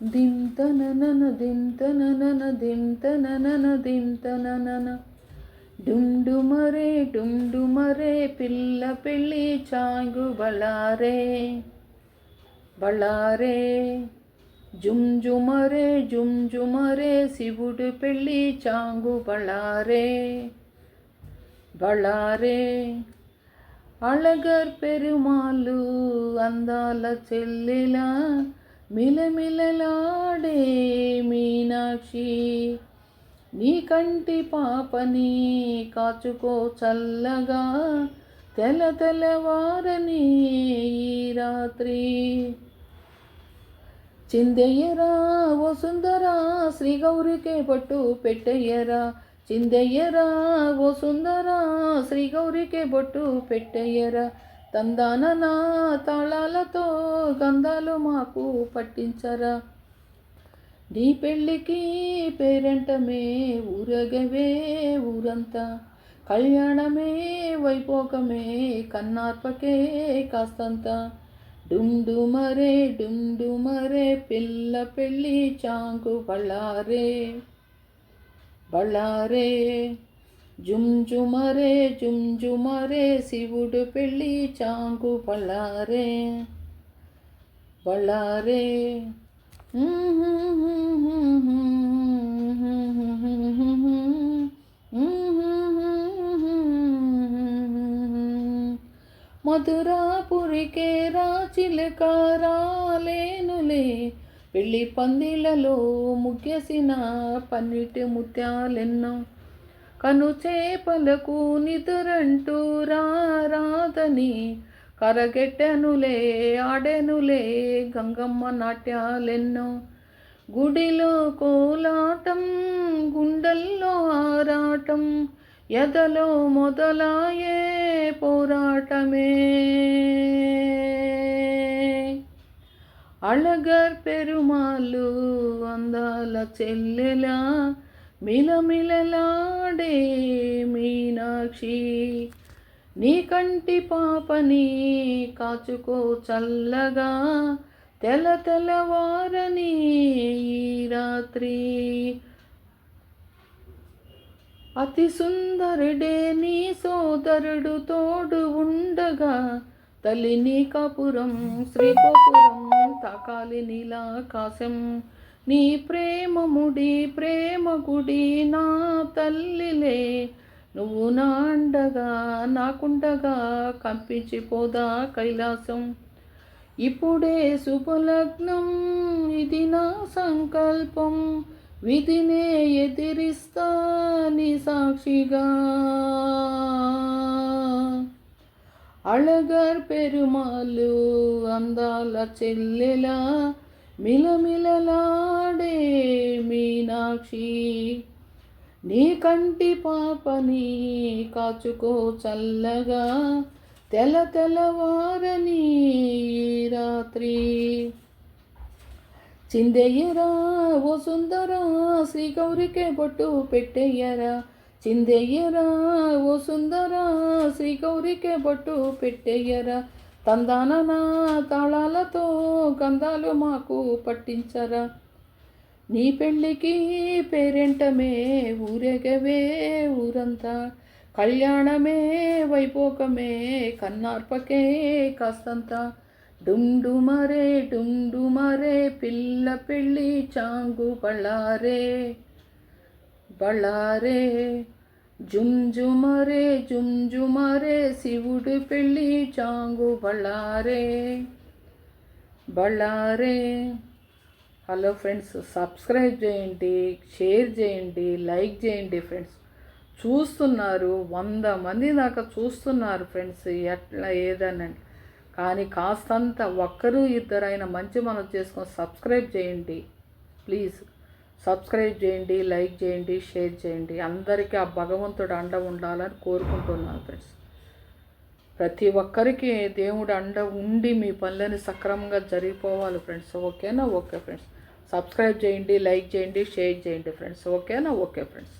దింతననన దింతననన దింతననన దింతననన డుండుమరే డుండుమరే పిల్ల పెళ్ళి చాంగు బళారే బళారే జుంజుమరే జుంజుమరే శివుడు పెళ్ళి చాంగు బళారే బళారే అళగర్ పెరుమాళ్ళు అందాల చెల్లెలా మిలమిలలాడే మీనాక్షి నీ కంటి పాపని కాచుకో చల్లగా తెల్లవారని ఈ రాత్రి చిందయ్యరా వసుందరా శ్రీ గౌరికే బొట్టు పెట్టయ్యరా చిందయ్యరా వసుందరా శ్రీ గౌరికే బొట్టు పెట్టయ్యరా తందాననా తాళాలతో గంధాలు మాకు పట్టించరా నీ పెళ్ళికి పేరంటమే ఊరగవే ఊరంతా కళ్యాణమే వైభోగమే కన్నార్పకే కాస్తంత డుండుమరే డుండుమరే పిల్ల పెళ్ళి చాంగు బళ్ళారే బళ్ళారే జుంజుమరే జుంజుమరే శివుడు పెళ్ళి చాంగు బళ్ళారే బళ్ళారే మధురాపురికే రాచిలక రాలేనులే పెళ్ళి పందిళ్ళలో ముగ్గేసిన పన్నిటి ముత్యాలెన్నో కను చేపలకు నిదురంటూ రారాదని కరగెట్టెనులే ఆడెనులే గంగమ్మ నాట్యాలెన్నో గుడిలో కోలాటం గుండెల్లో ఆరాటం ఎదలో మొదలాయే పోరాటమే అళగర్ పెరుమాళ్ళు అందాల చెల్లెలా మిలమిలలాడే మీనాక్షి నీ కంటి పాపని కాచుకో చల్లగా తెల్లవారని ఈ రాత్రి అతి సుందరుడే నీ సోదరుడు తోడు ఉండగా తల్లిని కాపురం శ్రీకాపురం తాకాలి నీలాకాశం నీ ప్రేమ ముడి ప్రేమ గుడి నా తల్లిలే నువ్వు నా అండగా నాకుండగా కంపించిపోదా కైలాసం ఇప్పుడే శుభలగ్నం ఇది నా సంకల్పం విధినే ఎదిరిస్తా నీ సాక్షిగా అళగర్ పెరుమాళ్ళు అందాల చెల్లెలా మిలమిలలాడే మీనాక్షి నీ కంటి పాపని కాచుకో చల్లగా తెల్లవారని ఈ రాత్రి చిందయ్యరా వసుందరా శ్రీ గౌరికే బొట్టు పెట్టయ్యరా చిందయ్యరా వసుందరా శ్రీ గౌరికే బొట్టు పెట్టయ్యరా తందాననా తాళాలతో గంధాలు మాకు పట్టించరా నీ పెళ్ళికి పేరెంటమే ఊరేగవే ఊరంతా కళ్యాణమే వైభోగమే కన్నార్పకే కాస్తంత డుండుమరే డుండుమరే పిల్ల పెళ్ళి చాంగు బళ్ళారే బళ్ళారే జుంజుమరే జుంజుమరే శివుడు పెళ్ళి చాంగు బళ్ళారే బళ్ళారే హలో ఫ్రెండ్స్, సబ్స్క్రైబ్ చేయండి, షేర్ చేయండి, లైక్ చేయండి ఫ్రెండ్స్. చూస్తున్నారు 100 మంది దాకా చూస్తున్నారు ఫ్రెండ్స్, ఎట్లా ఏదనండి. కానీ కాస్తంత ఒక్కరు ఇద్దరైనా మంచి మనసు చేసుకొని సబ్స్క్రైబ్ చేయండి ప్లీజ్. సబ్స్క్రైబ్ చేయండి, లైక్ చేయండి, షేర్ చేయండి. అందరికీ ఆ భగవంతుడు అండ ఉండాలని కోరుకుంటున్నాను ఫ్రెండ్స్. ప్రతి ఒక్కరికి దేవుడు అండ ఉండి మీ పనులని సక్రమంగా జరిగిపోవాలి ఫ్రెండ్స్. ఓకేనా? Okay friends. సబ్స్క్రైబ్ చేయండి, లైక్ చేయండి, షేర్ చేయండి ఫ్రెండ్స్. ఓకేనా? Okay friends.